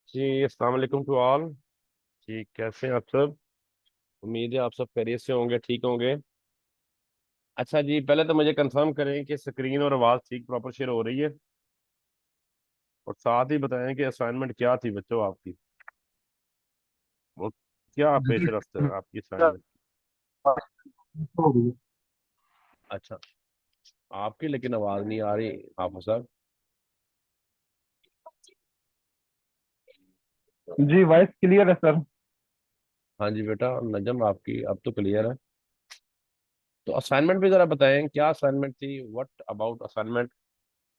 जी अस्सलाम वालेकुम to all. जी कैसे हैं आप सब? उम्मीद है आप सब खैरियत से होंगे, ठीक होंगे। अच्छा जी, पहले तो मुझे कंफर्म करें कि स्क्रीन और आवाज़ ठीक प्रॉपर शेयर हो रही है, और साथ ही बताएं कि असाइनमेंट क्या थी बच्चों आपकी, वो क्या पेश जी रफ्त है आपकी असाइनमेंट। हो रही अच्छा, आपकी लेकिन आवाज़ नहीं आ रही हाफिज साहब। है जी। वॉइस क्लियर है सर। हाँ जी बेटा नजम, आपकी अब तो क्लियर है। तो असाइनमेंट भी ज़रा बताएं, क्या असाइनमेंट थी, व्हाट अबाउट असाइनमेंट,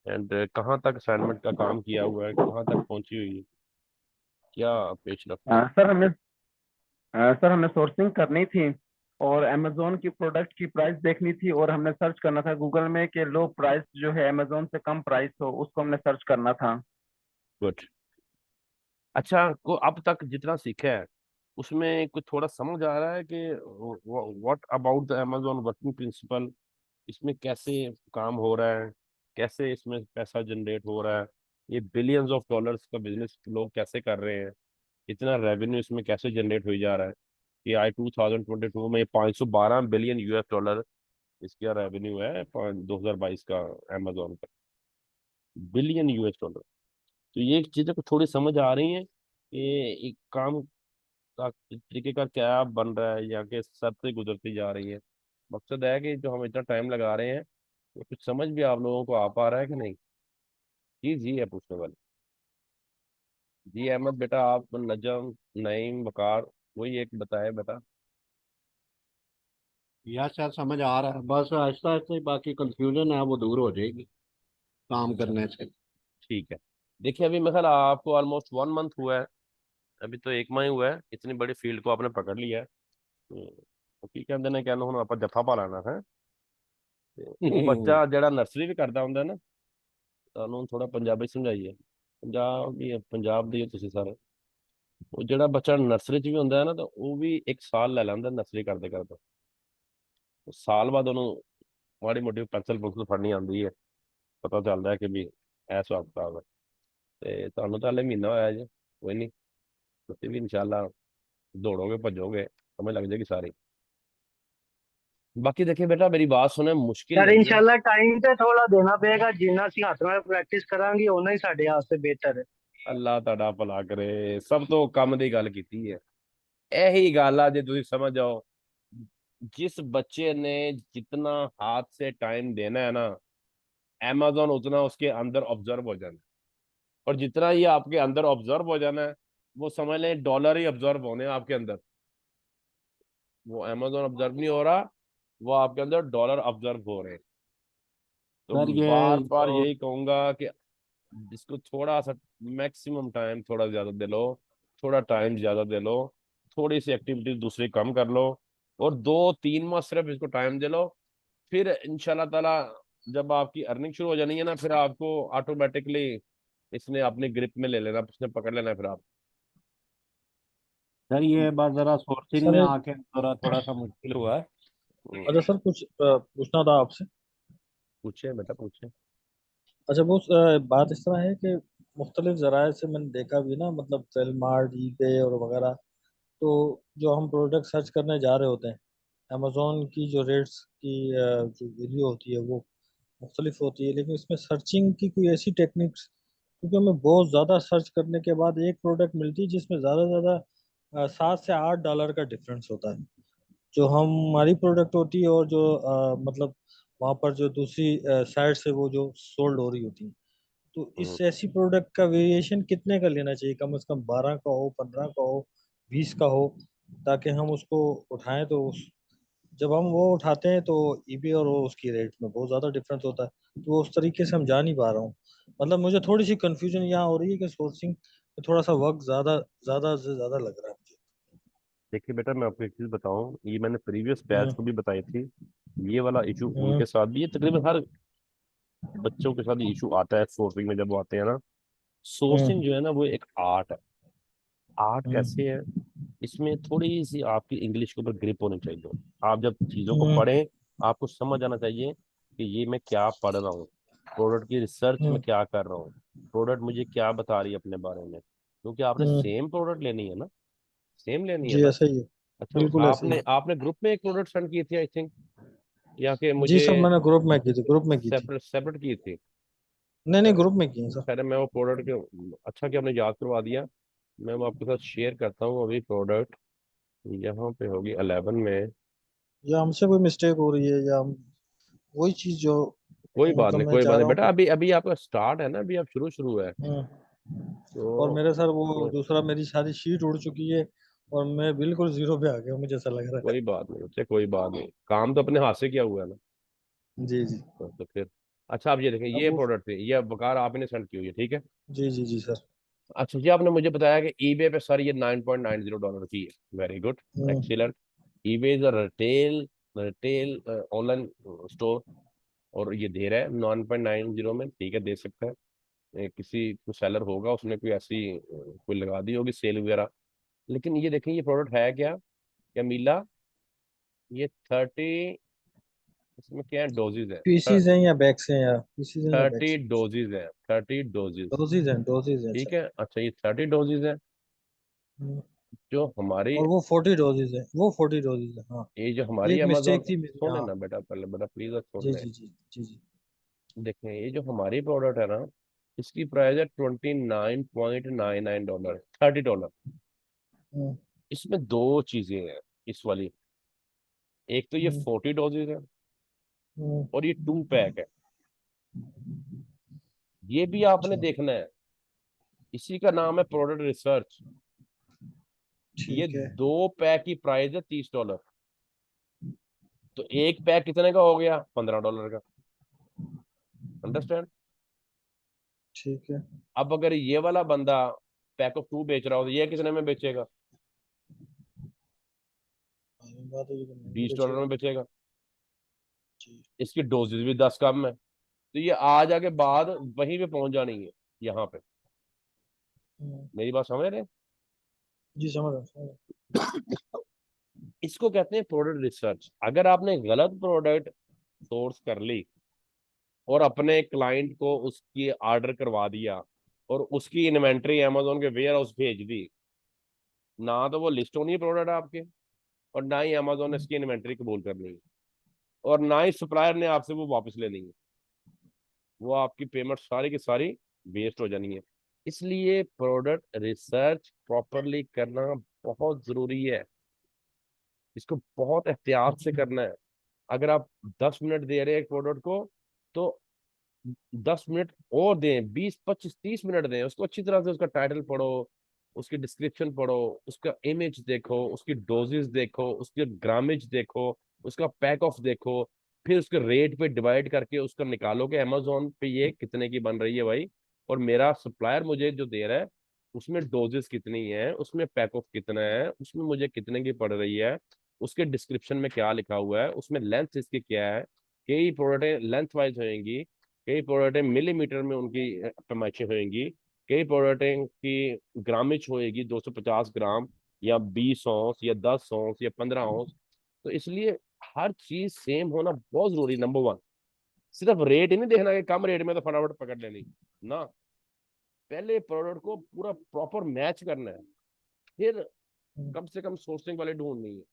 एंड कहाँ तक असाइनमेंट का काम किया हुआ है, कहाँ तक पहुंची हुई है, क्या पेश रफ्त है। सर हमें सोर्सिंग करनी थी और अमेजोन की प्रोडक्ट की प्राइस देखनी थी, और हमने सर्च करना था गूगल में कि लो प्राइस जो है अमेजोन से कम प्राइस हो, उसको हमने सर्च करना था। गुड। अच्छा, को अब तक जितना सीखा है उसमें कुछ थोड़ा समझ आ रहा है कि what about the Amazon working principle, इसमें कैसे काम हो रहा है, कैसे इसमें पैसा जनरेट हो रहा है, ये बिलियंस ऑफ डॉलर्स का बिजनेस लोग कैसे कर रहे हैं, इतना रेवेन्यू इसमें कैसे जनरेट हो जा रहा है। कि आई 2022 में 512 बिलियन US डॉलर इसका रेवेन्यू है 2022 का, अमेजोन का, बिलियन US डॉलर। तो ये चीजें को थोड़ी समझ आ रही हैं कि एक काम का तरीके का क्या बन रहा है या के सर से गुजरती जा रही है। मकसद है कि जो हम इतना टाइम लगा रहे हैं तो कुछ समझ भी आप लोगों को आ पा रहा है कि नहीं। जी जी है पूछने वाले। जी अहमद बेटा, आप नजम, नईम, वकार, वही एक बताए बेटा। यार शायद समझ आ रहा है, बस आहिस्ता आहिस्ता ही बाकी कंफ्यूजन है वो दूर हो जाएगी काम अच्छा करने से। ठीक है। देखिए अभी मैं ख्याल आपको ऑलमोस्ट 1 मंथ हुआ है, अभी तो एक माह ही हुआ है, इतनी बड़ी फील्ड को आपने पकड़ लिया है। की कहते ने कहना हूँ आप जफा पा लेना है। ਤੇ ਉਹ ਬੱਚਾ ਜਿਹੜਾ ਨਰਸਰੀ ਵੀ ਕਰਦਾ ਹੁੰਦਾ ਨਾ, ਤੁਹਾਨੂੰ ਥੋੜਾ ਪੰਜਾਬੀ ਸਮਝਾਈਏ। ਪੰਜਾਬ ਦੇ ਹੀ ਹੋ ਤੁਸੀਂ ਸਾਰੇ। ਉਹ ਜਿਹੜਾ ਬੱਚਾ ਨਰਸਰੀ ਚ ਵੀ ਹੁੰਦਾ ਹੈ ਨਾ, ਤਾਂ ਉਹ ਵੀ 1 ਸਾਲ ਲੈ ਲੈਂਦਾ ਨਰਸਰੀ ਕਰਦੇ ਕਰਦੇ। ਸਾਲ ਬਾਅਦ ਉਹਨੂੰ ਮਾੜੀ ਮੋਟੀ ਪੈਨਸਲ ਪੁਨਸਲ ਫੜਨੀ ਆਉਂਦੀ ਹੈ, ਪਤਾ ਚੱਲਦਾ ਹੈ ਕਿ ਵੀ ਇਹ ਹਿਸਾਬ ਕਿਤਾਬ ਹੈ। ਤੇ ਤੁਹਾਨੂੰ ਤਾਂ ਹਲੇ ਮਹੀਨਾ ਹੋਇਆ ਜੀ, ਕੋਈ ਨਹੀਂ, ਤੁਸੀਂ ਵੀ ਇਨਸ਼ਾਅੱਲਾ दौड़ोगे भजोगे, समझ लग जाएगी सारी। बाकी देखिए बेटा मेरी बात सुने, मुश्किल ਯਾਰ नहीं है। ਇਨਸ਼ਾਅੱਲਾ ਟਾਈਮ ਤੇ ਥੋੜਾ ਦੇਣਾ ਪਏਗਾ, ਜਿੰਨਾ ਅਸੀਂ ਹੱਥ ਨਾਲ ਪ੍ਰੈਕਟਿਸ ਕਰਾਂਗੇ ਓਨਾ ਹੀ ਸਾਡੇ ਵਾਸਤੇ ਬਿਹਤਰ ਹੈ। ਅੱਲਾਹ ਤੁਹਾਡਾ ਭਲਾ ਕਰੇ, ਸਭ ਤੋਂ ਕੰਮ ਦੀ ਗੱਲ ਕੀਤੀ ਹੈ। यही गाल आ, जे तुम समझ जाओ, जिस बच्चे ने जितना हाथ से टाइम देना है ना, amazon उतना उसके अंदर ऑब्जर्व हो जाना है। और जितना ये आपके अंदर ऑब्जर्व हो जाना है, वो समझ लें डॉलर ही ऑब्जर्व होने हैं आपके अंदर। वो amazon ऑब्जर्व नहीं हो रहा, वो आपके अंदर डॉलर ऑब्जर्व हो रहे हैं। तो सर ये बार बार जो यही कहूंगा कि जिसको थोड़ा सा मैक्सिमम टाइम थोड़ा ज्यादा दे लो, थोड़ा टाइम ज्यादा दे लो, थोड़ी सी एक्टिविटी दूसरी कम कर लो, और 2-3 माह सिर्फ इसको टाइम दे लो। फिर इंशाल्लाह ताला जब आपकी अर्निंग शुरू हो जानी है ना, फिर आपको ऑटोमेटिकली इसने अपनी ग्रिप में ले लेना, इसने पकड़ लेना है फिर आप। सर ये बात जरा सोर्सिंग सर में एक आके थोड़ा थोड़ा सा मुश्किल हुआ है। अच्छा सर, कुछ पूछना था आपसे। पूछे बेटा पूछे। अच्छा वो बात इस तरह है कि मुख्तलिफ ज़राए से मैंने देखा भी ना, मतलब सेलमार्ट, ईबे और वगैरह। तो जो हम प्रोडक्ट सर्च करने जा रहे होते हैं, अमेजोन की जो रेट्स की जो वैल्यू होती है वो मुख्तलिफ होती है, लेकिन इसमें सर्चिंग की कोई ऐसी टेक्निक्स, क्योंकि हमें बहुत ज़्यादा सर्च करने के बाद एक प्रोडक्ट मिलती है जिसमें ज़्यादा से ज़्यादा $7 से $8 का डिफरेंस होता है, जो हमारी प्रोडक्ट होती है और जो मतलब वहाँ पर जो दूसरी साइड से वो जो सोल्ड हो रही होती है। तो हम्म, इस ऐसी प्रोडक्ट का वेरिएशन कितने का लेना चाहिए? कम से कम 12 का हो, 15 का हो, 20 का हो, ताकि हम उसको उठाएं। तो जब हम वो उठाते हैं तो ईबे और वो उसकी रेट में बहुत ज़्यादा डिफरेंस होता है, तो वो उस तरीके से हम जा नहीं पा रहा हूँ। मतलब मुझे थोड़ी सी कंफ्यूजन यहाँ हो रही है कि सोर्सिंग में थोड़ा सा वक्त ज़्यादा ज़्यादा से ज़्यादा लग रहा है मुझे। देखिए बेटा मैं आपको एक चीज बताऊं, ये मैंने प्रीवियस बैच हम्म। को भी बताई थी। ये वाला इशू हम्म। उनके साथ भी, ये तकरीबन हर बच्चों के साथ इशू आता है सोर्सिंग में जब वो आते हैं ना। सोर्सिंग हम्म। जो है ना वो एक आर्ट है। आर्ट हम्म। कैसे है, इसमें थोड़ी सी आपकी इंग्लिश के ऊपर ग्रिप होनी चाहिए। आप जब चीज़ों को हम्म। पढ़ें, आपको समझ आना चाहिए कि ये मैं क्या पढ़ रहा हूँ, प्रोडक्ट की रिसर्च में हम्म। क्या कर रहा हूँ, प्रोडक्ट मुझे क्या बता रही है अपने बारे में। क्योंकि आपने हम्म, सेम प्रोडक्ट लेनी है ना, सेम लेनी है जी ना। ऐसा ही है, अच्छा, बिल्कुल ऐसे ही आपने है। आपने ग्रुप में एक प्रोडक्ट सेंड की थी आई थिंक, या कि जी मुझे सर, मैंने ग्रुप में की थी, ग्रुप में की थी। सेपरेट सेपरेट की थी? नहीं नहीं, खैर, ग्रुप में की है सर। खैर मैं वो प्रोडक्ट के, अच्छा कि आपने याद करवा दिया। मैं वो आपके साथ शेयर करता हूँ अभी प्रोडक्ट। यहाँ पे होगी 11 में। या हमसे कोई मिस्टेक हो रही है, या हम वही चीज जो कोई बात मतलब नहीं, मैं कोई बात चाह नहीं रहा हूँ बेटा, कि अभी अभी आपका स्टार्ट है ना, अभी आप शुरू शुरू है और तो। मेरे सर वो को, दूसरा, मेरी सारी शीट उड़ चुकी है और मैं बिल्कुल जीरो पे आ गया हूँ, मुझे ऐसा लग रहा है। कोई बात नहीं बच्चे, कोई बात नहीं, काम तो अपने हाथ से किया हुआ है ना। जी जी। तो फिर अच्छा, आप ये देखें, अब ये वो, प्रोडक्ट थी, ये बकार आपने सेंड की हुई है, ठीक है। जी जी जी सर। अच्छा जी, आपने मुझे बताया कि ईबे पे सर ये $9.90 की है, very good, hmm, excellent. EBay is a retail retail online store, और ये दे रहा है 9.90 में, ठीक है, दे सकता है। किसी को सेलर होगा, उसने कोई ऐसी कोई लगा दी होगी सेल वगैरह। लेकिन ये देखें, ये प्रोडक्ट है क्या, क्या मिला, ये 30, इसमें क्या है, डोजेज है, पीसीज हैं या बैग्स हैं, या पीसीज हैं या 30 बैग्स हैं? डोजेज है, 30 डोजेज, डोजेज हैं, डोजेज हैं ठीक सर। है। अच्छा, ये 30 डोजेज है, हम्म, जो हमारी, और वो 40 डोजेज है, वो 40 डोजेज है, हाँ। ये जो हमारी एक अमेजोन, मिस्टेक थी मेरी, सुने हाँ। ना बेटा, पहले बेटा प्लीज सुन जी ले। जी जी जी जी। देखें, ये जो हमारी प्रोडक्ट है ना, इसकी प्राइस है $29.99, $30। हम्म, इसमें दो चीजें हैं इस वाली, एक तो ये हम्म, 40 डोजेज है, हम्म, और ये 2 पैक है। ये भी आपने अच्छा, देखना है, इसी का नाम है प्रोडक्ट रिसर्च। ये ठीक है। 2 पैक की प्राइस है $30। तो एक पैक कितने का हो गया, $15 का, अंडरस्टैंड। ठीक है। अब अगर ये वाला बंदा पैक ऑफ 2 बेच रहा हो, तो ये कितने में बेचेगा, बात है, ये तो महंगी $20 बचेगा। में बेचेगा। जी। इसकी डोजेज भी 10 कम है, तो ये आ जाके बाद वहीं पे पहुंच जानी है, यहाँ पे। हम्म, मेरी बात समझ रहे जी समझ रहा हूँ, समझ रहा हूँ। हैं? इसको कहते हैं प्रोडक्ट रिसर्च। अगर आपने गलत प्रोडक्ट सोर्स कर ली और अपने क्लाइंट को उसकी ऑर्डर करवा दिया, और उसकी इन्वेंट्री अमेजोन के वेयर हाउस भेज दी, ना तो वो लिस्ट होनी है प्रोडक्ट आपके, और ना ही अमेजोन ने इसकी इन्वेंट्री कबूल करनी है, और ना ही सप्लायर ने आपसे वो वापस लेनी है। वो आपकी पेमेंट सारी की सारी वेस्ट हो जानी है। इसलिए प्रोडक्ट रिसर्च प्रॉपरली करना बहुत जरूरी है। इसको बहुत एहतियात से करना है। अगर आप 10 मिनट दे रहे हैं एक प्रोडक्ट को, तो 10 मिनट और दें, 20 25 30 मिनट दें उसको, अच्छी तरह से उसका टाइटल पढ़ो, उसकी डिस्क्रिप्शन पढ़ो, उसका इमेज देखो, उसकी डोजेस देखो, उसके ग्रामेज देखो, उसका पैक ऑफ देखो, फिर उसके रेट पे डिवाइड करके उसका निकालो कि अमेजोन पे ये कितने की बन रही है भाई, और मेरा सप्लायर मुझे जो दे रहा है उसमें डोजेस कितनी है, उसमें पैक ऑफ कितना है, उसमें मुझे कितने की पड़ रही है, उसके डिस्क्रिप्शन में क्या लिखा हुआ है, उसमें लेंथ इसकी क्या है। कई प्रोडक्टें लेंथ वाइज होंगी, कई प्रोडक्टें मिलीमीटर में उनकी पैमाइशें होंगी, कई प्रोडक्टें की ग्रामेज होएगी 250 ग्राम, या 20 औंस, या 10 औंस, या 15 औंस। तो इसलिए हर चीज सेम होना बहुत जरूरी, नंबर वन। सिर्फ रेट ही नहीं देखना कि कम रेट में तो फटाफट पकड़ लेनी ना, पहले प्रोडक्ट को पूरा प्रॉपर मैच करना है, फिर हम्म, कम से कम सोर्सिंग वाले ढूंढनी है।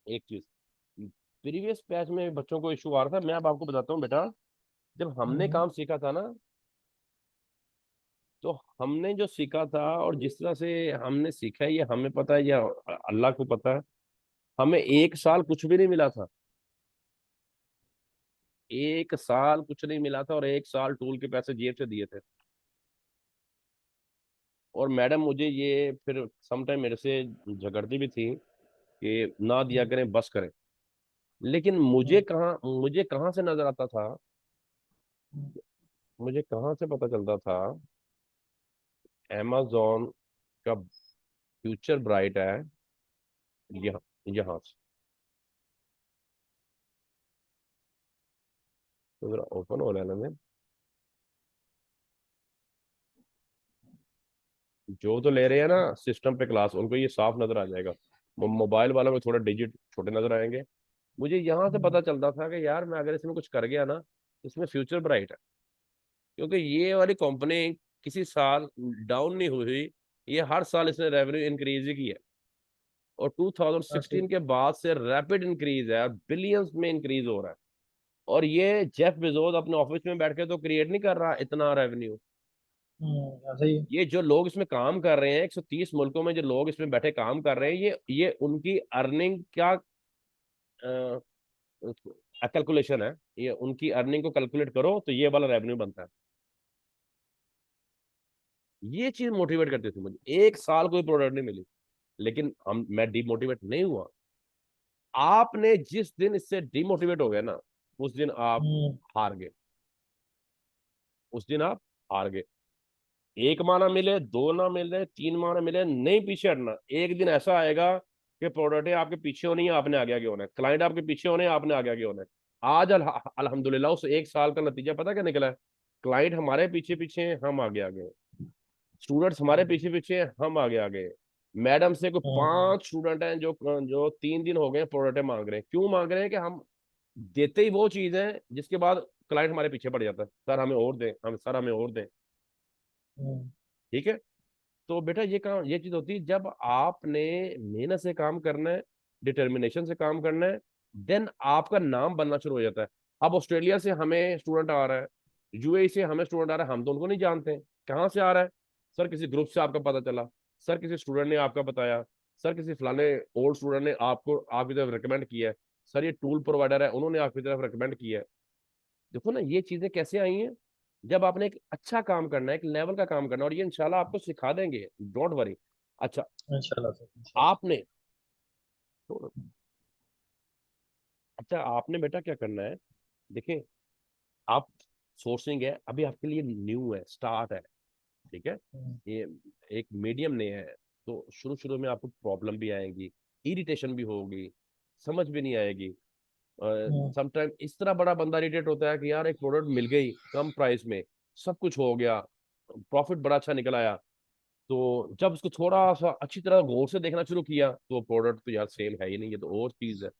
एक चीज प्रीवियस बैच में बच्चों को इशू आ रहा था, मैं अब आपको बताता हूँ बेटा। जब हमने हम्म, काम सीखा था ना, तो हमने जो सीखा था और जिस तरह से हमने सीखा है, ये हमें पता है या अल्लाह को पता है। हमें 1 साल कुछ भी नहीं मिला था, 1 साल कुछ नहीं मिला था, और 1 साल टूल के पैसे जेब से दिए थे। और मैडम मुझे ये फिर समटाइम मेरे से झगड़ती भी थी कि ना दिया हम्म, करें, बस करें। लेकिन हम्म, मुझे कहाँ से नजर आता था, हम्म, मुझे कहाँ से पता चलता था, amazon का फ्यूचर ब्राइट है यहाँ, यहाँ से। तो जरा ओपन हो लेने में, जो तो ले रहे हैं ना सिस्टम पे क्लास, उनको ये साफ नजर आ जाएगा। मोबाइल वालों में थोड़े डिजिट छोटे नजर आएंगे। मुझे यहाँ से हम्म, पता चलता था कि यार मैं अगर इसमें कुछ कर गया ना, इसमें फ्यूचर ब्राइट है, क्योंकि ये वाली कंपनी किसी साल डाउन नहीं हुई, ये हर साल इसने रेवेन्यू इंक्रीज ही की है, और 2016 के बाद से रैपिड इंक्रीज है, बिलियंस में इंक्रीज हो रहा है। और ये जेफ बेजोस अपने ऑफिस में बैठ के तो क्रिएट नहीं कर रहा इतना रेवेन्यू। ऐसे ही। ये जो लोग इसमें काम कर रहे हैं, 130 मुल्कों में जो लोग इसमें बैठे काम कर रहे हैं, ये उनकी अर्निंग क्या कैलकुलेशन है, ये उनकी अर्निंग को कैलकुलेट करो तो ये वाला रेवेन्यू बनता है। ये चीज मोटिवेट करती थी मुझे। एक साल कोई प्रोडक्ट नहीं मिली, लेकिन मैं डिमोटिवेट नहीं हुआ। आपने जिस दिन इससे डिमोटिवेट हो गए ना, उस दिन आप हम्म, हार गए। उस दिन आप हार गए। एक माह ना मिले, दो ना मिले, 3 माह ना मिले, नहीं पीछे हटना। एक दिन ऐसा आएगा कि प्रोडक्ट आपके पीछे होनी है, आपने आगे आगे होना है, क्लाइंट आपके पीछे होने, आपने आगे आगे होना है। आज अल्हम्दुलिल्लाह उस एक साल का नतीजा पता क्या निकला है? क्लाइंट हमारे पीछे पीछे हैं, हम आगे आगे हैं। स्टूडेंट्स हमारे पीछे पीछे हैं, हम आगे आगे हैं। मैडम से कोई हम्म, 5 स्टूडेंट हैं जो जो 3 दिन हो गए प्रोडक्ट मांग रहे हैं। क्यों मांग रहे हैं? कि हम देते ही वो चीज है जिसके बाद क्लाइंट हमारे पीछे पड़ जाता है, सर हमें और दें, हम सर हमें और दें। हम्म, ठीक है। तो बेटा ये काम, ये चीज होती है जब आपने मेहनत से काम करना है, डिटर्मिनेशन से काम करना है, देन आपका नाम बनना शुरू हो जाता है। अब ऑस्ट्रेलिया से हमें स्टूडेंट आ रहा है, यूएई से हमें स्टूडेंट आ रहा है, हम तो उनको नहीं जानते। कहाँ से आ रहा है? सर किसी ग्रुप से आपका पता चला, सर किसी स्टूडेंट ने आपका बताया, सर किसी फलाने ओल्ड स्टूडेंट ने आपको आपकी तरफ रिकमेंड किया है, सर ये टूल प्रोवाइडर है उन्होंने आपकी तरफ रिकमेंड किया है। देखो ना ये चीजें कैसे आई हैं। जब आपने एक अच्छा काम करना है, एक लेवल का काम करना है, और ये इंशाल्लाह आपको सिखा देंगे, डोंट वरी। अच्छा, इंशाल्लाह सर, इंशाल्लाह। आपने अच्छा आपने बेटा क्या करना है? देखिए, आप सोर्सिंग है अभी आपके लिए न्यू है, स्टार्ट है। ठीक है। हम्म, ये एक मीडियम ने है, तो शुरू शुरू में आपको प्रॉब्लम भी आएगी, इरिटेशन भी होगी, समझ भी नहीं आएगी। हम्म, समटाइम इस तरह बड़ा बंदा इरिटेट होता है कि यार एक प्रोडक्ट मिल गई कम प्राइस में, सब कुछ हो गया, प्रॉफिट बड़ा अच्छा निकल आया, तो जब उसको थोड़ा सा अच्छी तरह गौर से देखना शुरू किया तो प्रोडक्ट तो यार सेम है ही नहीं, ये तो और चीज है।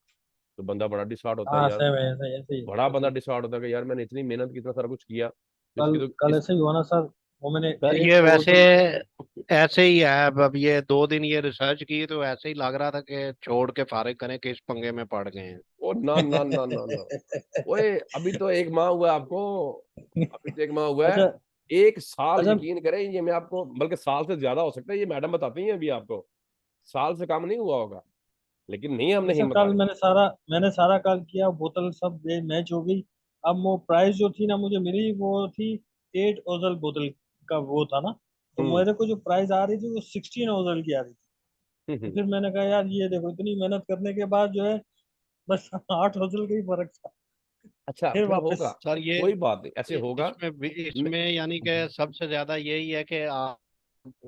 तो बंदा बड़ा डिसहार्ट होता है हाँ यार। सेम है, ऐसे ऐसे ही बड़ा ऐसे बंदा ही। डिसहार्ट होता है कि यार मैंने इतनी मेहनत की, इतना सारा कुछ किया, तो कल इसकी तो कल इस ऐसे ही हुआ ना सर, वो मैंने सर एक ये करोड़ वैसे पर। ऐसे ही है। अब ये 2 दिन ये रिसर्च की तो ऐसे ही लग रहा था कि छोड़ के फारिग करें, किस पंगे में पड़ गए हैं। ओ ना ना ना ना ना, ओए अभी तो 1 माह हुआ है आपको, अभी तो 1 माह हुआ है। अच्छा। 1 साल अच्छा। यकीन करें, ये मैं आपको, बल्कि साल से ज्यादा हो सकता है, ये मैडम बताती हैं अभी आपको, साल से काम नहीं हुआ होगा, लेकिन नहीं हमने अच्छा, हिम्मत कल हारी। मैंने सारा कल किया, बोतल सब मैच हो गई। अब वो प्राइस जो थी ना मुझे मिली, वो थी 8 ओजल बोतल का वो था ना। तो हम्म मेरे को जो प्राइस आ रही थी वो 16 ओजल की आ रही थी। तो हम्म। फिर मैंने कहा यार ये देखो, इतनी मेहनत करने के बाद जो है बस 8 ओजल का ही फर्क था। अच्छा फिर क्या होगा? वापस। सर ये कोई बात नहीं, ऐसे होगा। इसमें मैं, इसमें यानी कि सबसे ज्यादा यही है कि आप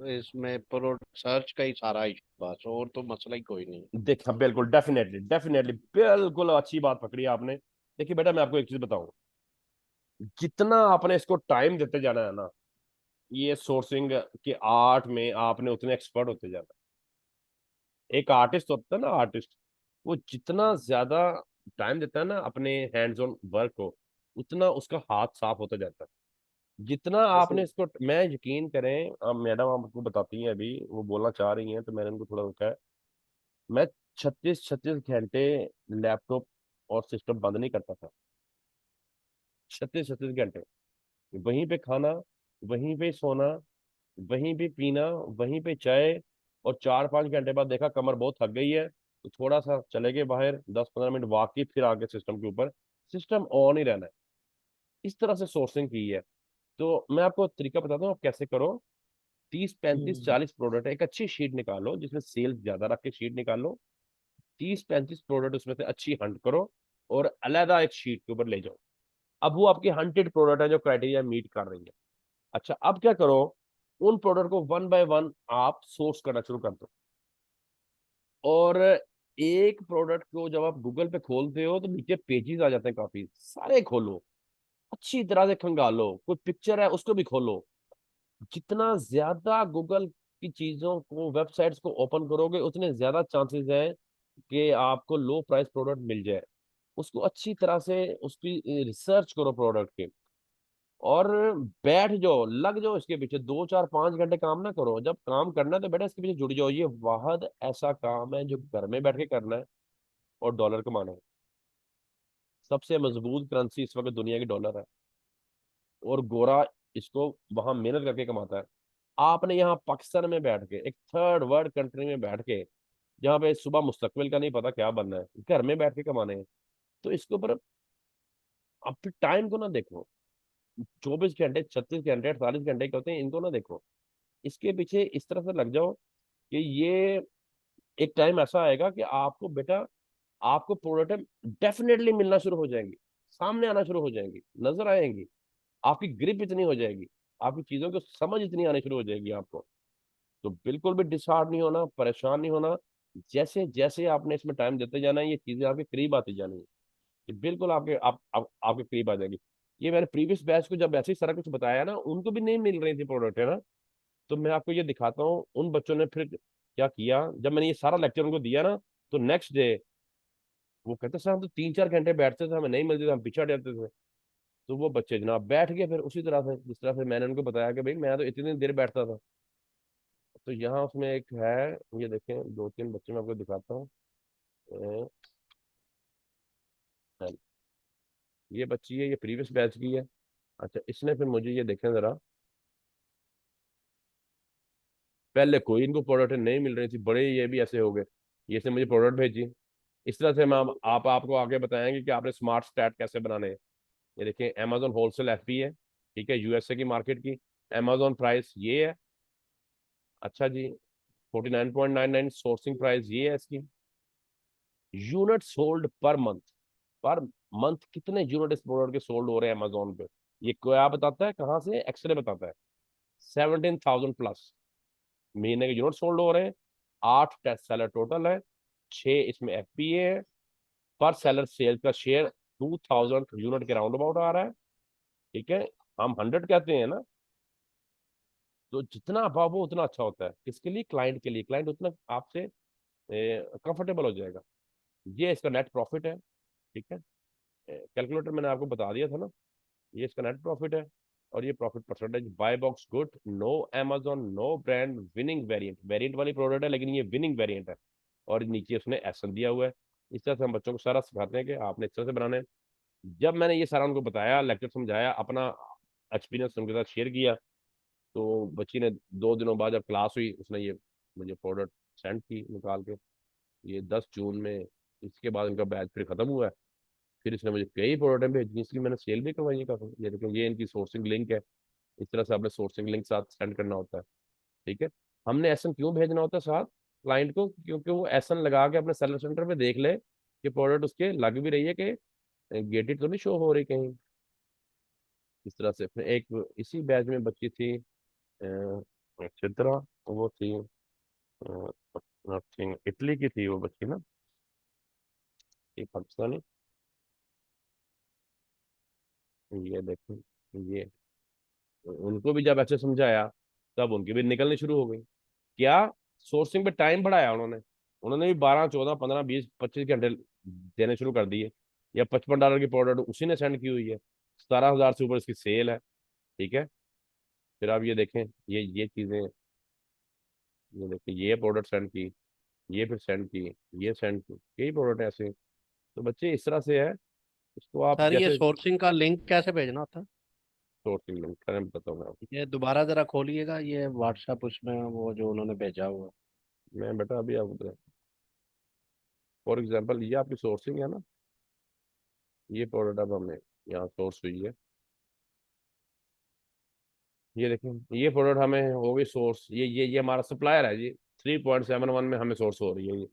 इसमें प्रोडक्ट सर्च का ही सारा इशू, बस और तो मसला ही कोई नहीं। देखा, बिल्कुल, डेफिनेटली डेफिनेटली, बिल्कुल अच्छी बात पकड़ी आपने। देखिए बेटा, मैं आपको एक चीज बताऊं, जितना आपने इसको टाइम देते जाना है ना, ये सोर्सिंग के आर्ट में आपने उतने एक्सपर्ट होते जाना है। एक आर्टिस्ट होता है ना, आर्टिस्ट, वो जितना ज्यादा टाइम देता है ना अपने हैंड्स ऑन वर्क को, उतना उसका हाथ साफ होता जाता है। जितना ऐसे आपने ही। इसको, मैं यकीन करें, अब मैडम आपको बताती हैं, अभी वो बोलना चाह रही हैं तो मैंने उनको थोड़ा रोका है। मैं 36-36 घंटे लैपटॉप और सिस्टम बंद नहीं करता था। 36-36 घंटे वहीं पे खाना, वहीं पे सोना, वहीं पे पीना, वहीं पे चाय, और 4-5 घंटे बाद देखा कमर बहुत थक गई है, तो थोड़ा सा चले गए बाहर, 10-15 मिनट वॉक की, फिर आके सिस्टम के ऊपर, सिस्टम ऑन ही रहना है। इस तरह से सोर्सिंग की है। तो मैं आपको तरीका बताता हूँ आप कैसे करो। 30-35-40 प्रोडक्ट, एक अच्छी शीट निकालो जिसमें सेल्स ज्यादा रख के शीट निकालो, 30-35 प्रोडक्ट उसमें से अच्छी हंट करो, और अलहदा एक शीट के ऊपर ले जाओ। अब वो आपकी हंटेड प्रोडक्ट है जो क्राइटेरिया मीट कर रही है। अच्छा, अब क्या करो, उन प्रोडक्ट को वन बाय वन आप सोर्स करना शुरू कर दो। और एक प्रोडक्ट को जब आप गूगल पे खोलते हो तो नीचे पेजेस आ जाते हैं, काफी सारे खोलो, अच्छी तरह से खंगालो, कोई पिक्चर है उसको भी खोलो। जितना ज्यादा गूगल की चीजों को, वेबसाइट्स को ओपन करोगे, उतने ज्यादा चांसेस है कि आपको लो प्राइस प्रोडक्ट मिल जाए। उसको अच्छी तरह से उसकी रिसर्च करो प्रोडक्ट के, और बैठ जाओ, लग जाओ इसके पीछे, 2 4 5 घंटे काम ना करो। जब काम करना है तो बेटा इसके पीछे जुड़ जाओ। ये वाहद ऐसा काम है जो घर में बैठ के करना है और डॉलर कमाना है। सबसे मजबूत करेंसी इस वक्त दुनिया की डॉलर है, और गोरा इसको वहां मेहनत करके कमाता है। आपने यहाँ पाकिस्तान में बैठ के, एक थर्ड वर्ल्ड कंट्री में बैठ के, जहाँ पे सुबह मुस्तकबिल का नहीं पता क्या बनना है, घर में बैठ के कमाने हैं। तो इसके ऊपर आप फिर टाइम को ना देखो, 24 घंटे 36 घंटे 48 घंटे के होते हैं, इनको ना देखो। इसके पीछे इस तरह से लग जाओ कि ये एक टाइम ऐसा आएगा कि आपको बेटा, आपको प्रोडक्ट डेफिनेटली मिलना शुरू हो जाएंगी, सामने आना शुरू हो जाएंगी, नजर आएंगी। आपकी ग्रिप इतनी हो जाएगी, आपकी चीजों की समझ इतनी आनी शुरू हो जाएगी आपको। तो बिल्कुल भी डिसहार्ड नहीं होना, परेशान नहीं होना। जैसे जैसे आपने इसमें टाइम देते जाना है, ये चीजें आपके करीब आती जानी है। ये बिल्कुल आपके करीब आ जाएगी। ये मैंने प्रीवियस बैच को जब ऐसे ही सारा कुछ बताया ना, उनको भी नहीं मिल रही थी प्रोडक्ट, है ना। तो मैं आपको ये दिखाता हूँ, उन बच्चों ने फिर क्या किया। जब मैंने ये सारा लेक्चर उनको दिया ना, तो नेक्स्ट डे वो कहते सर हम तो 3 4 घंटे बैठते थे, हमें नहीं मिलती थी, हम पीछे हट जाते थे। तो वो बच्चे जनाब बैठ गए फिर उसी तरह से, जिस तरह से मैंने उनको बताया कि भाई मैं तो इतनी देर बैठता था। तो यहाँ उसमें एक है, ये देखें 2 3 बच्चे मैं आपको दिखाता हूँ। अ, ये बच्ची है, ये प्रीवियस बैच की है। अच्छा, इसने फिर मुझे ये देखें जरा, पहले कोई इनको प्रोडक्ट नहीं मिल रही थी, बड़े ये भी ऐसे हो गए, ये से मुझे प्रोडक्ट भेजी। इस तरह से हम आपको आगे बताएंगे कि आपने स्मार्ट स्टैट कैसे बनाने हैं। ये देखिए अमेजोन होलसेल एफपी है, ठीक है, यूएसए की मार्केट की। अमेजोन प्राइस ये है, अच्छा जी, 49.99 सोर्सिंग प्राइस ये है इसकी। Unit sold per month, per month कितने यूनिट इस प्रोडक्ट के सोल्ड हो रहे हैं अमेजोन पे, ये क्या बताता है, कहाँ से, एक्सरे बताता है। 17,000 प्लस महीने के यूनिट सोल्ड हो रहे हैं। 8 टेस्ट सेलर टोटल है, 6 इसमें एफपीए है। पर सेलर सेल का शेयर 2,000 यूनिट के राउंड अबाउट आ रहा है, ठीक है। हम 100 कहते हैं ना, तो जितना अभाव हो उतना अच्छा होता है किसके लिए, क्लाइंट के लिए। क्लाइंट उतना आपसे कंफर्टेबल हो जाएगा। ये इसका नेट प्रॉफिट है, ठीक है। कैलकुलेटर मैंने आपको बता दिया था ना, ये इसका नेट प्रॉफिट है। और ये profit percentage, buy box good, no Amazon, no brand, winning variant, variant वाली प्रोडक्ट है लेकिन ये विनिंग वेरिएंट है। और नीचे उसने एसन दिया हुआ है। इस तरह से हम बच्चों को सारा सिखाते हैं कि आपने इस तरह से बनाने हैं। जब मैंने ये सारा उनको बताया, लेक्चर समझाया, अपना एक्सपीरियंस उनके साथ शेयर किया, तो बच्ची ने 2 दिनों बाद जब क्लास हुई, उसने ये मुझे प्रोडक्ट सेंड की निकाल के। ये 10 जून में, इसके बाद इनका बैच फिर खत्म हुआ है। फिर इसने मुझे कई प्रोडक्टें भेजी, इसलिए मैंने सेल भी करवाई है काफी। ये देखो, ये इनकी सोर्सिंग लिंक है। इस तरह से आपने सोर्सिंग लिंक साथ सेंड करना होता है, ठीक है। हमने एसन क्यों भेजना होता है साथ क्लाइंट को, क्योंकि वो एसन लगा के अपने सेलर सेंटर पे देख ले कि प्रोडक्ट उसके लग भी रही है कि गेटेड तो नहीं शो हो रही कहीं। इस तरह से फिर एक इसी बैच में बच्ची थी, चित्रा, वो थी इटली की थी वो बच्ची ना, एक पाकिस्तानी। ये देखो, ये उनको भी जब ऐसे समझाया, तब उनकी भी निकलनी शुरू हो गई। क्या, सोर्सिंग पे टाइम बढ़ाया उन्होंने। उन्होंने भी 12 14 15 20 25 घंटे देने शुरू कर दिए। या $55 की प्रोडक्ट उसी ने सेंड की हुई है, 17,000 से ऊपर इसकी सेल है, ठीक है। फिर आप ये देखें, ये चीजें, ये देखिए, ये प्रोडक्ट सेंड की, ये फिर सेंड की, ये सेंड की, कई प्रोडक्ट ऐसे। तो बच्चे इस तरह से है, इसको आप सर ये जैसे सोर्सिंग का लिंक कैसे भेजना होता है? सोर्सिंग लिंक करें बताऊंगा आपको। ये दोबारा जरा खोलिएगा, ये व्हाट्सएप उसमें वो जो उन्होंने भेजा हुआ। मैं बेटा अभी आपको, फॉर एग्जाम्पल ये आपकी सोर्सिंग है ना, ये प्रोडक्ट अब हमें यहाँ सोर्स हुई है। ये देखें, ये प्रोडक्ट हमें हो गई सोर्स, ये हमारा सप्लायर है जी। 3.71 में हमें सोर्स हो रही है ये।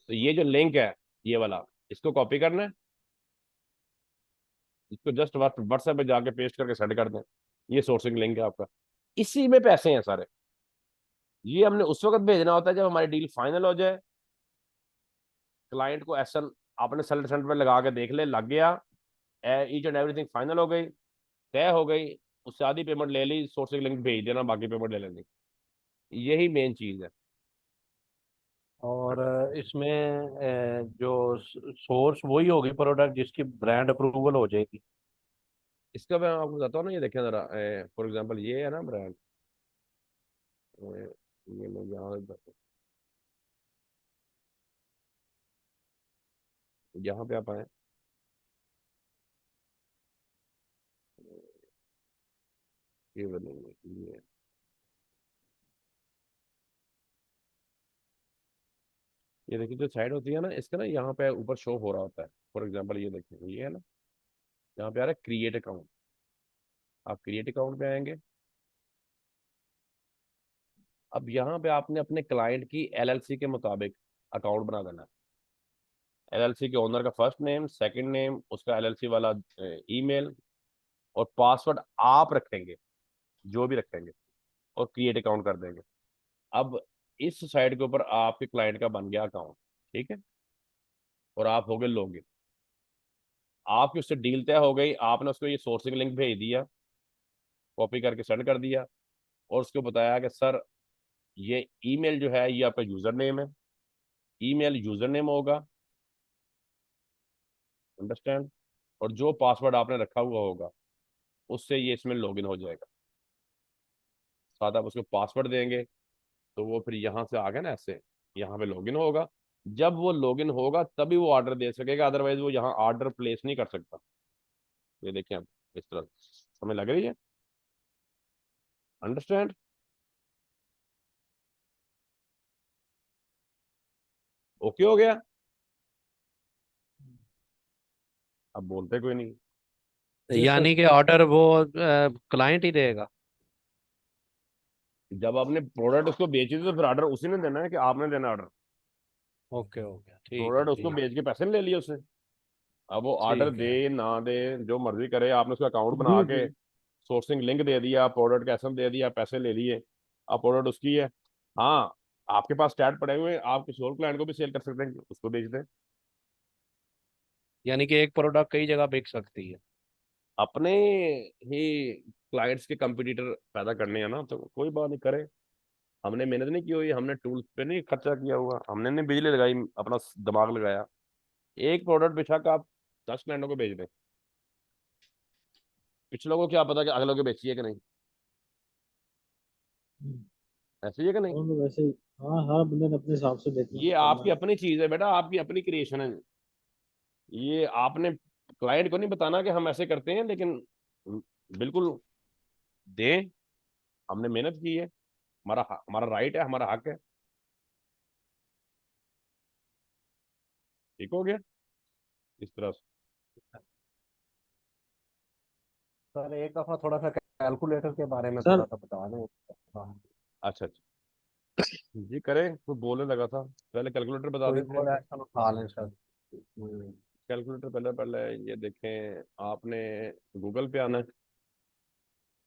तो ये जो लिंक है, ये वाला, इसको कॉपी करना है, इसको जस्ट व्हाट्सएप पे जाके पेस्ट करके सेंड कर दें। ये सोर्सिंग लिंक है आपका, इसी में पैसे हैं सारे। ये हमने उस वक्त भेजना होता है जब हमारी डील फाइनल हो जाए, क्लाइंट को एसन आपने सेलर सेंटर पे लगा के देख ले, लग गया, ईच एंड एवरीथिंग फाइनल हो गई, तय हो गई, उससे आधी पेमेंट ले ली, सोर्सिंग लिंक भेज देना, बाकी पेमेंट ले लेनी। यही मेन चीज है। और इसमें जो सोर्स वही होगी प्रोडक्ट जिसकी ब्रांड अप्रूवल हो जाएगी। इसका मैं आपको बताता हूँ ना, ये देखें जरा, फॉर एग्जांपल ये है ना ब्रांड, ये मैं यहाँ पे आप आए, ये बनेंगे, ये देखिए जो साइड होती है ना इसका ना, यहाँ पे ऊपर शो हो रहा होता है। फॉर एग्जांपल ये देखिए, ये है ना, यहाँ पे आ रहा है क्रिएट अकाउंट। आप क्रिएट अकाउंट पे आएंगे। अब यहाँ पे आपने अपने क्लाइंट की एलएलसी के मुताबिक अकाउंट बना देना है। एलएलसी के ओनर का फर्स्ट नेम, सेकंड नेम, उसका एलएलसी वाला ईमेल और पासवर्ड आप रखेंगे, जो भी रखेंगे, और क्रिएट अकाउंट कर देंगे। अब इस साइड के ऊपर आपके क्लाइंट का बन गया अकाउंट, ठीक है, और आप हो गए लॉगिन। आपकी उससे डील तय हो गई, आपने उसको ये सोर्सिंग लिंक भेज दिया, कॉपी करके सेंड कर दिया, और उसको बताया कि सर ये ईमेल जो है ये आपका यूजर नेम है, ईमेल यूजर नेम होगा, अंडरस्टैंड, और जो पासवर्ड आपने रखा हुआ होगा उससे ये इसमें लॉगिन हो जाएगा। साथ आप उसको पासवर्ड देंगे तो वो फिर यहाँ से आ गया ना, ऐसे यहाँ पे लॉगिन होगा। जब वो लॉगिन होगा तभी वो ऑर्डर दे सकेगा, अदरवाइज वो यहाँ ऑर्डर प्लेस नहीं कर सकता। ये देखिए आप, इस तरह समझ लग रही है, अंडरस्टैंड। ओके हो गया? अब बोलते कोई नहीं। Yes sir. यानी कि ऑर्डर वो क्लाइंट ही देगा। जब आपने प्रोडक्ट उसको बेची थी तो फिर ऑर्डर उसी ने देना है कि आपने देना ऑर्डर? ओके ओके, ठीक है प्रोडक्ट उसको ठीक। बेच के पैसे नहीं ले लिए उसने। अब वो ऑर्डर ठीक दे है। ना दे, जो मर्जी करे, आपने उसका अकाउंट बना जी के जी। सोर्सिंग लिंक दे दिया, प्रोडक्ट का एसएम दे दिया, पैसे ले लिए, अब प्रोडक्ट उसकी है। हाँ, आपके पास स्टैट पड़े हुए हैं, आप किसी और क्लाइंट को भी सेल कर सकते हैं, उसको बेच दें। यानी कि एक प्रोडक्ट कई जगह बिक सकती है। अपने ही क्लाइंट्स के कंपटीटर पैदा करने हैं ना, तो कोई बात नहीं करे। हमने मेहनत नहीं की हुई, हमने टूल्स पे नहीं खर्चा किया हुआ, हमने नहीं बिजली लगाई, अपना दिमाग लगाया। एक प्रोडक्ट बिछा कर आप 10 क्लाइंटों को बेच दें, पिछलों को क्या पता कि अगलों को बेची है कि नहीं। ऐसे ही है कि नहीं? और वैसे ही, हाँ हर बंदे ने अपने हिसाब से देखना ये करना आपकी है। अपनी चीज है बेटा, आपकी अपनी क्रिएशन है। ये आपने क्लाइंट को नहीं बताना कि हम ऐसे करते हैं, लेकिन बिल्कुल दें। हमने मेहनत की है, हमारा हमारा राइट है, हमारा हक है। ठीक हो गया इस तरह से। सर एक दफा थोड़ा सा कैलकुलेटर के बारे में सर थोड़ा सा बता दें। हाँ। अच्छा अच्छा, जी करें, तो बोलने लगा था, पहले कैलकुलेटर बता कोई देते हैं। कोई एक्शन उठा लें सर। कैलकुलेटर पहले पहले ये देखें, आपने गूगल पे आना है,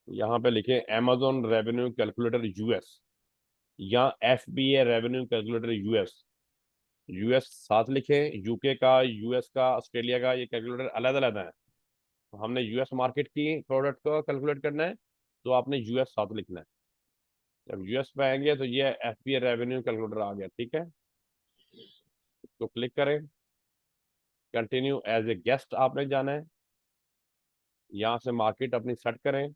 यहाँ पे लिखे amazon रेवेन्यू कैलकुलेटर यूएस, या FBA revenue calculator US. US साथ लिखे, यूके का, यूएस का, ऑस्ट्रेलिया का, ये कैलकुलेटर अलग अलग है। तो हमने यूएस मार्केट की प्रोडक्ट को कैलकुलेट करना है, तो आपने यूएस साथ लिखना है। जब यूएस पे आएंगे तो ये FBA रेवेन्यू कैलकुलेटर आ गया, ठीक है। तो क्लिक करें, कंटिन्यू एज ए गेस्ट आपने जाना है, यहाँ से मार्केट अपनी सेट करें,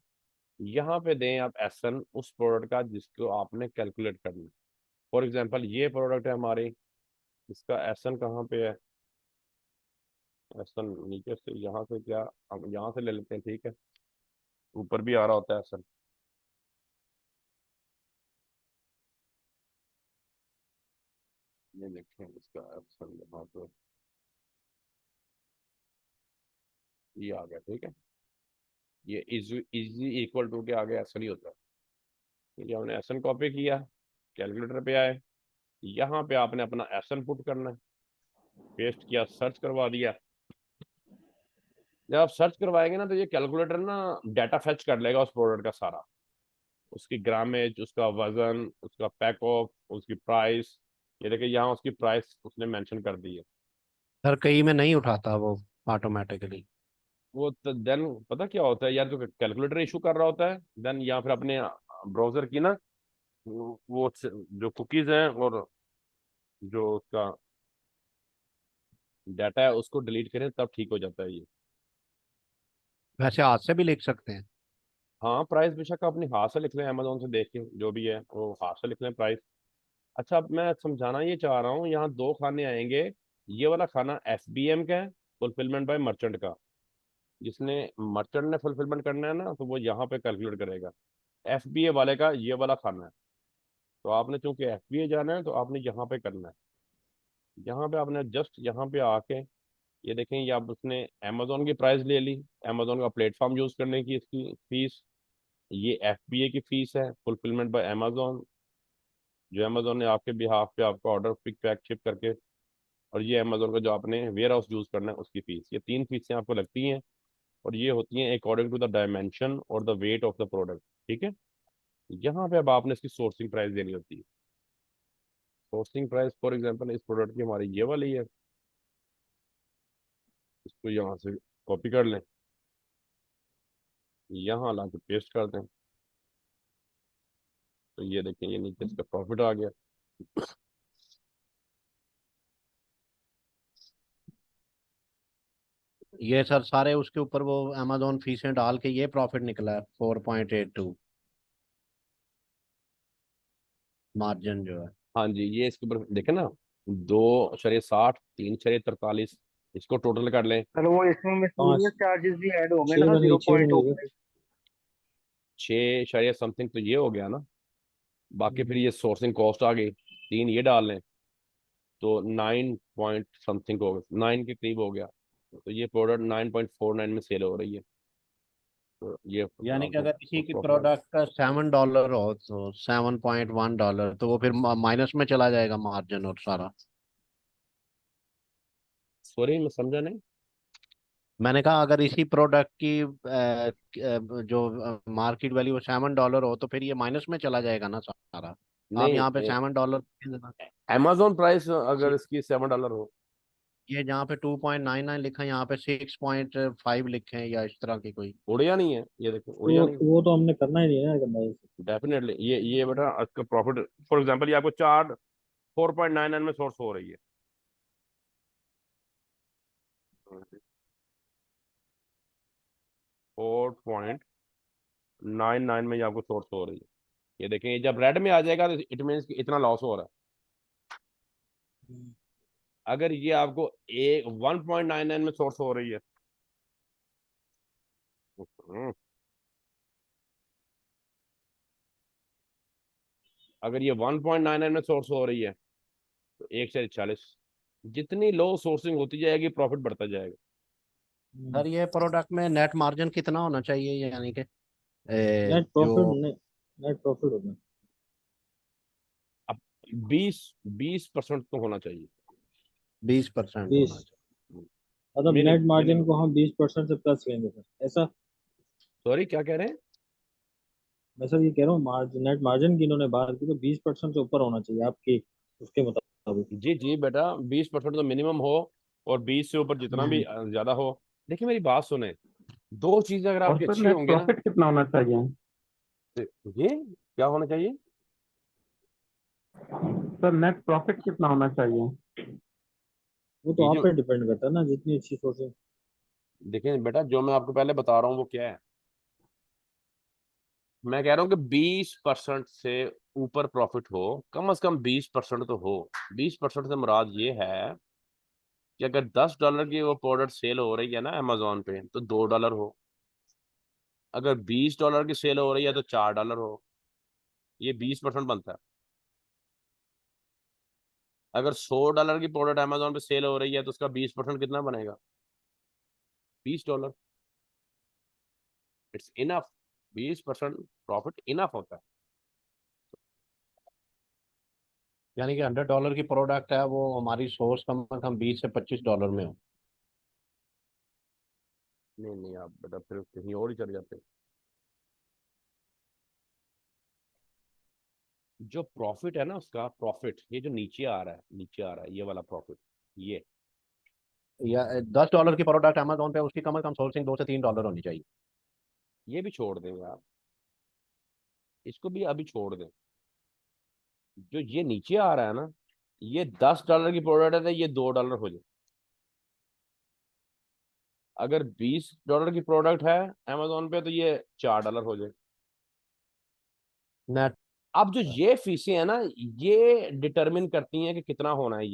यहाँ पे दें आप एसएन उस प्रोडक्ट का जिसको आपने कैलकुलेट करना है। फॉर एग्जांपल ये प्रोडक्ट है हमारी, इसका एसएन कहाँ पे है? एसएन नीचे से, यहाँ से क्या, हम यहाँ से ले लेते हैं, ठीक है, ऊपर भी आ रहा होता है एसएन। ये देखें इसका एसएन यहाँ पे, ये आ गया, ठीक है। ये इजी इक्वल टू के आगे एसएन ही होता है। ठीक है, हमने एसएन कॉपी किया, कैलकुलेटर पे आए, यहाँ पे आपने अपना एसएन पुट करना है, पेस्ट किया, सर्च करवा दिया। जब आप सर्च करवाएंगे ना तो ये कैलकुलेटर ना डाटा फेच कर लेगा उस प्रोडक्ट का सारा, उसकी ग्रामेज, उसका वजन, उसका पैक ऑफ, उसकी प्राइस। ये देखिए यहाँ उसकी प्राइस उसने मेंशन कर दी है। सर कई में नहीं उठाता वो ऑटोमेटिकली। वो तो देन पता क्या होता है यार, जो कैलकुलेटर इशू कर रहा होता है, देन या फिर अपने ब्राउजर की ना वो जो कुकीज हैं और जो उसका डाटा है उसको डिलीट करें, तब ठीक हो जाता है ये। वैसे हाथ से भी लिख सकते हैं। हाँ, प्राइस बेशक अपने हाथ से लिख लें, अमेजोन से देख के जो भी है वो हाथ से लिख लें प्राइस। अच्छा, अब मैं समझाना ये चाह रहा हूँ, यहाँ दो खाने आएंगे। ये वाला खाना FBM का है, फुलफिलमेंट बाय मर्चेंट का। जिसने मर्चेंट ने फुलफिलमेंट करना है ना, तो वो यहाँ पे कैलकुलेट करेगा। FBA वाले का ये वाला खाना है। तो आपने चूंकि FBA जाना है तो आपने यहाँ पे करना है। यहाँ पे आपने जस्ट यहाँ पे आके ये देखें, ये आप उसने अमेजोन की प्राइस ले ली, अमेजोन का प्लेटफॉर्म यूज करने की इसकी फीस। ये FBA की फीस है, फुलफिलमेंट बाय अमेजोन, जो अमेजोन ने आपके बिहाफ पे आपका ऑर्डर पिक पैक शिप करके। और ये अमेजोन का जो आपने वेयर हाउस यूज करना है उसकी फीस। ये तीन फीसें आपको लगती हैं। और ये होती हैं अकॉर्डिंग टू द डायमेंशन और the weight of the product. ठीक है। यहाँ पे अब आपने इसकी सोर्सिंग प्राइस देनी होती है। सोर्सिंग प्राइस फॉर एग्जांपल इस प्रोडक्ट की हमारी ये वाली है। इसको यहाँ से कॉपी कर लें, यहाँ ला के पेस्ट कर दें, तो ये देखें ये नीचे इसका प्रॉफिट आ गया। ये सर सारे उसके ऊपर वो अमेजोन फीसें डाल के ये प्रॉफिट निकला है 4.82 मार्जिन जो है। हाँ जी, ये इसके ऊपर देखें ना, 2.60, 3.43, इसको टोटल कर लें। सर वो इसमें मिसलेनियस 5 चार्जेस भी ऐड होंगे 6 ना, बन गई, जीरो 6 पॉइंट बन टू गई। 6 समथिंग तो ये हो गया ना। बाकी फिर ये सोर्सिंग कॉस्ट आ गई, तीन ये डाल लें तो 9 पॉइंट समथिंग हो गया, 9 के करीब हो गया। तो ये प्रोडक्ट 9.49 में सेल हो रही है। तो ये यानी कि आपको अगर किसी की प्रॉफिट। प्रोडक्ट का $7 हो तो $7.1, तो वो फिर माइनस में चला जाएगा मार्जिन और सारा। सॉरी, मैं समझा नहीं। मैंने कहा अगर इसी प्रोडक्ट की जो मार्केट वैल्यू $7 हो तो फिर ये माइनस में चला जाएगा ना सारा। आप यहाँ पे नहीं, $7 अमेजोन प्राइस अगर इसकी $7 हो। ये जहाँ पे 2.99 लिखा है यहाँ पे 6.5 लिखे हैं या इस तरह की कोई। उड़िया नहीं है, ये देखो तो उड़िया नहीं। वो तो हमने करना ही नहीं है ना, करना है। डेफिनेटली ये बेटा इसका प्रॉफिट फॉर एग्जांपल ये आपको चार 4.99 में सोर्स हो रही है। 4.99 में ये आपको सोर्स हो रही है। ये देखें, ये जब रेड में आ जाएगा तो इट मीन्स कि इतना लॉस हो रहा है। अगर ये आपको 1.99 में सोर्स हो रही है, हम्म, अगर ये 1.99 में सोर्स हो रही है तो 1 से 40, जितनी लो सोर्सिंग होती जाएगी प्रॉफिट बढ़ता जाएगा। सर ये प्रोडक्ट में नेट मार्जिन कितना होना चाहिए, यानी कि नेट प्रॉफिट जो नहीं, नेट प्रॉफिट होगा। अब 20% तो होना चाहिए। 20% होना 20, चाहिए। मतलब नेट मिनिमम मार्जिन मिनिमम। को हम 20% से प्लस लेंगे सर, ऐसा? सॉरी, क्या कह रहे हैं? मैं सर ये कह रहा हूँ, नेट मार्जिन की इन्होंने बात की तो 20% से ऊपर होना चाहिए आपकी उसके मुताबिक। जी जी बेटा, 20% तो मिनिमम हो, और 20 से ऊपर जितना भी ज्यादा हो। देखिए मेरी बात सुने, दो चीजें अगर और आपकी सर अच्छी नेट होंगी ना, प्रॉफिट कितना होना चाहिए? तो ये क्या होना चाहिए? सर नेट प्रॉफिट कितना होना चाहिए? वो तो ये आप जो पे डिपेंड करता है ना, जितनी अच्छी सोचें। देखें बेटा, जो मैं आपको पहले बता रहा हूँ वो क्या है। मैं कह रहा हूँ कि 20% से ऊपर प्रॉफिट हो, कम से कम 20% तो हो। 20% से मुराद ये है कि अगर $10 की वो प्रोडक्ट सेल हो रही है ना अमेजोन पे, तो $2 हो। अगर $20 की सेल हो रही है तो $4 हो। ये 20% बनता है। अगर $100 की प्रोडक्ट अमेजोन पे सेल हो रही है तो उसका 20% कितना बनेगा? $20। It's enough. 20% प्रॉफिट इनफ होता है। यानी कि $100 की प्रोडक्ट है वो हमारी सोर्स कम से कम $20 से $25 में हो। नहीं नहीं, आप बेटा फिर कहीं और ही चले जाते हैं। जो प्रॉफिट है ना, उसका प्रॉफिट ये जो नीचे आ रहा है, नीचे आ रहा है ये वाला प्रॉफिट, ये या $10 की प्रोडक्ट अमेजोन पे उसकी कम से कम सोर्सिंग $2 से $3 होनी चाहिए। ये भी छोड़ देंगे आप, इसको भी अभी छोड़ दें। जो ये नीचे आ रहा है ना, ये $10 की प्रोडक्ट है तो ये $2 हो जाए। अगर $20 की प्रोडक्ट है अमेजोन पे तो ये $4 हो जाए नेट। अब जो ये फीसें है ना, ये डिटरमिन करती हैं कि कितना होना है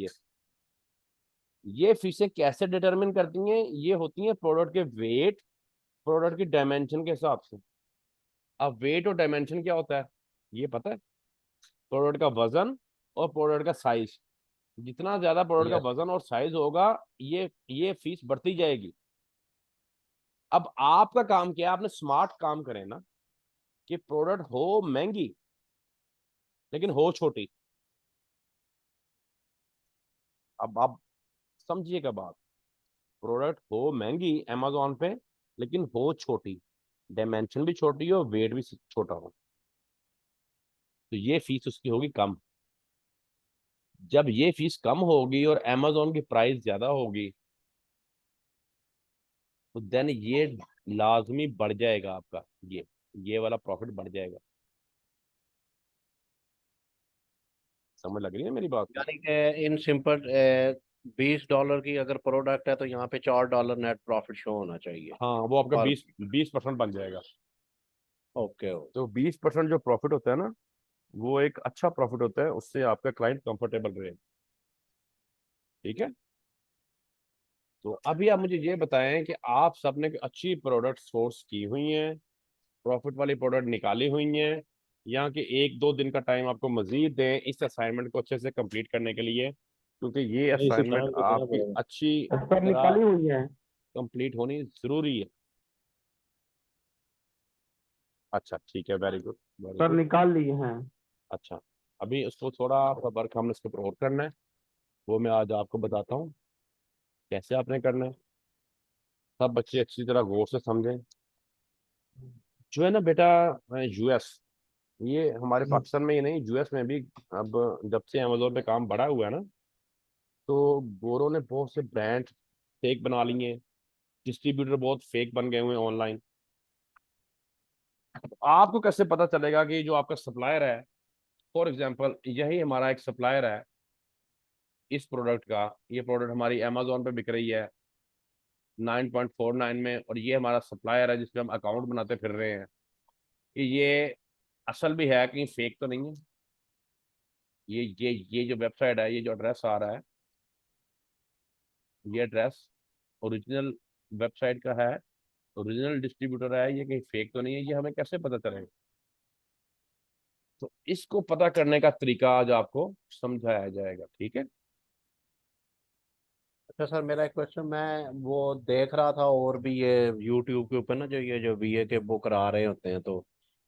ये फीसें कैसे डिटरमिन करती हैं, ये होती हैं प्रोडक्ट के वेट, प्रोडक्ट की डायमेंशन के हिसाब से। अब वेट और डायमेंशन क्या होता है ये पता है? प्रोडक्ट का वजन और प्रोडक्ट का साइज। जितना ज्यादा प्रोडक्ट का यस। वजन और साइज होगा, ये फीस बढ़ती जाएगी। अब आपका काम क्या है, आपने स्मार्ट काम करें ना, कि प्रोडक्ट हो महंगी लेकिन हो छोटी। अब आप समझिएगा बात, प्रोडक्ट हो महंगी अमेजोन पे लेकिन हो छोटी, डायमेंशन भी छोटी हो, वेट भी छोटा हो, तो ये फीस उसकी होगी कम। जब ये फीस कम होगी और अमेजोन की प्राइस ज्यादा होगी, तो देन ये लाजमी बढ़ जाएगा आपका, ये वाला प्रॉफिट बढ़ जाएगा। समझ लग रही है मेरी बात को? यानी कि इन सिंपल $20 की अगर प्रोडक्ट है तो यहाँ पे $4 नेट प्रॉफिट शो होना चाहिए हाँ, वो आपका पर। 20% बन जाएगा। ओके। तो 20% जो प्रॉफिट होता है ना, वो एक अच्छा प्रॉफिट होता है, उससे आपका क्लाइंट कंफर्टेबल रहे। ठीक है। तो अभी आप मुझे ये बताएं कि आप सबने अच्छी प्रोडक्ट सोर्स की हुई हैं, प्रॉफिट वाली प्रोडक्ट निकाली हुई हैं, या कि 1-2 दिन का टाइम आपको मजीद दें इस असाइनमेंट को अच्छे से कंप्लीट करने के लिए, क्योंकि ये नहीं, इसे असाइनमेंट टाइम तो देना आपकी पड़ेगा। अच्छी सर तरह निकाली हुई है। कंप्लीट होनी जरूरी है। अच्छा ठीक है, very good very sir good. निकाल लिए हैं। अच्छा, अभी उसको थोड़ा सा वर्क हमने इसके ऊपर और करना है, वो मैं आज आपको बताता हूँ कैसे आपने करना है। सब बच्चे अच्छी तरह गौर से समझें। जो है ना बेटा, यूएस, ये हमारे पाकिस्तान में ही नहीं, यूएस में भी अब जब से अमेजोन पे काम बढ़ा हुआ है ना, तो गोरों ने बहुत से ब्रांड फेक बना लिए हैं, डिस्ट्रीब्यूटर बहुत फेक बन गए हुए हैं ऑनलाइन। आपको कैसे पता चलेगा कि जो आपका सप्लायर है, फॉर एग्जांपल यही हमारा एक सप्लायर है इस प्रोडक्ट का, ये प्रोडक्ट हमारी अमेजोन पे बिक रही है 9.49 में, और ये हमारा सप्लायर है जिसपे हम अकाउंट बनाते फिर रहे हैं, कि ये असल भी है कहीं फेक तो नहीं है। ये जो वेबसाइट है, ये जो एड्रेस आ रहा है, ये एड्रेस ओरिजिनल वेबसाइट का है, ओरिजिनल डिस्ट्रीब्यूटर है, ये कहीं फेक तो नहीं है, ये हमें कैसे पता चलेगा? तो इसको पता करने का तरीका आज आपको समझाया जाएगा। ठीक है। अच्छा सर, मेरा एक क्वेश्चन, मैं वो देख रहा था और भी ये यूट्यूब के ऊपर ना, जो ये जो बीए के वो करा रहे होते हैं, तो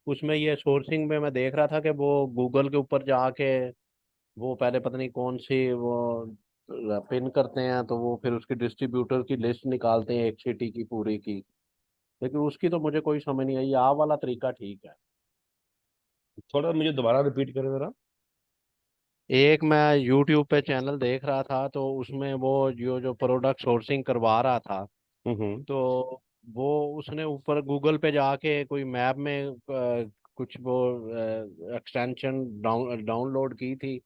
उसमें ये सोर्सिंग में मैं देख रहा था कि वो गूगल के ऊपर जाके वो पहले पता नहीं कौन सी वो पिन करते हैं, तो वो फिर उसकी डिस्ट्रीब्यूटर की लिस्ट निकालते हैं एक सिटी की पूरी की। लेकिन उसकी तो मुझे कोई समझ नहीं आई, ये वाला तरीका ठीक है? थोड़ा मुझे दोबारा रिपीट करें जरा। एक मैं यूट्यूब पे चैनल देख रहा था, तो उसमें वो जो प्रोडक्ट सोर्सिंग करवा रहा था, हम्म। तो वो उसने ऊपर गूगल पे जाके कोई मैप में कुछ वो एक्सटेंशन डाउनलोड की थी,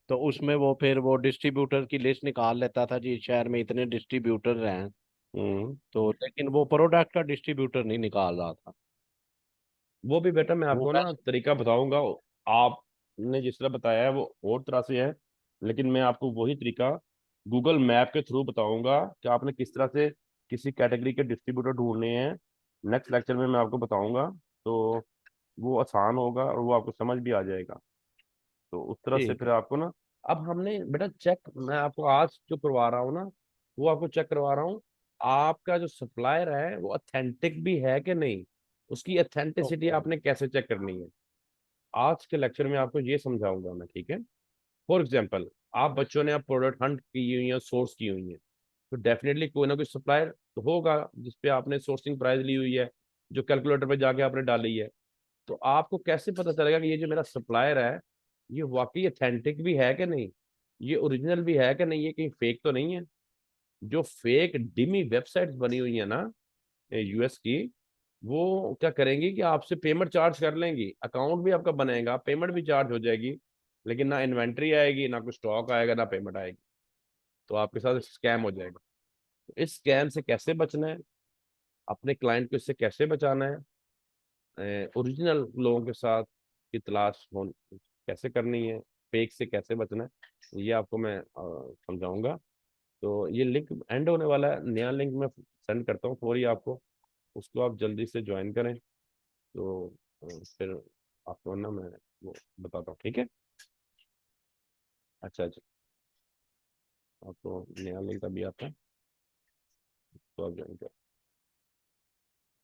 तो उसमें वो फिर वो डिस्ट्रीब्यूटर की लिस्ट निकाल लेता था, जी शहर में इतने डिस्ट्रीब्यूटर हैं, हम्म। तो लेकिन वो प्रोडक्ट का डिस्ट्रीब्यूटर नहीं निकाल रहा था। वो भी बेटा मैं वो आपको ना कैसे? तरीका बताऊंगा। आपने जिस तरह बताया है वो और तरह से है, लेकिन मैं आपको वही तरीका गूगल मैप के थ्रू बताऊंगा कि आपने किस तरह से किसी कैटेगरी के डिस्ट्रीब्यूटर ढूंढने हैं। नेक्स्ट लेक्चर में मैं आपको बताऊंगा, तो वो आसान होगा और वो आपको समझ भी आ जाएगा। तो उस तरह से ठीक फिर है। आपको ना, अब हमने बेटा चेक, मैं आपको आज जो करवा रहा हूँ ना, वो आपको चेक करवा रहा हूँ आपका जो सप्लायर है वो अथेंटिक भी है कि नहीं, उसकी अथेंटिसिटी ओके। आपने कैसे चेक करनी है, आज के लेक्चर में आपको ये समझाऊंगा मैं। ठीक है। फॉर एग्जाम्पल, आप बच्चों ने आप प्रोडक्ट हंट की हुई है, सोर्स की हुई है, तो डेफिनेटली कोई ना कोई सप्लायर तो होगा जिसपे आपने सोर्सिंग प्राइस ली हुई है, जो कैलकुलेटर पे जाके आपने डाली है। तो आपको कैसे पता चलेगा कि ये जो मेरा सप्लायर है, ये वाकई अथेंटिक भी है कि नहीं, ये ओरिजिनल भी है कि नहीं, ये कहीं फेक तो नहीं है? जो फेक डिमी वेबसाइट्स बनी हुई है ना यूएस की, वो क्या करेंगी कि आपसे पेमेंट चार्ज कर लेंगी, अकाउंट भी आपका बनेगा, पेमेंट भी चार्ज हो जाएगी, लेकिन ना इन्वेंट्री आएगी, ना कुछ स्टॉक आएगा, ना पेमेंट आएगी। तो आपके साथ स्कैम हो जाएगा। तो इस स्कैम से कैसे बचना है, अपने क्लाइंट को इससे कैसे बचाना है, ओरिजिनल लोगों के साथ की तलाश हो कैसे करनी है, फेक से कैसे बचना है, ये आपको मैं समझाऊंगा। तो ये लिंक एंड होने वाला है, नया लिंक मैं सेंड करता हूँ फौरी आपको, उसको आप जल्दी से ज्वाइन करें। तो फिर आपको ना मैं वो बताता हूँ, ठीक है। अच्छा अच्छा, आपको नया लिंक अभी आता है तो आप ज्वाइन करें।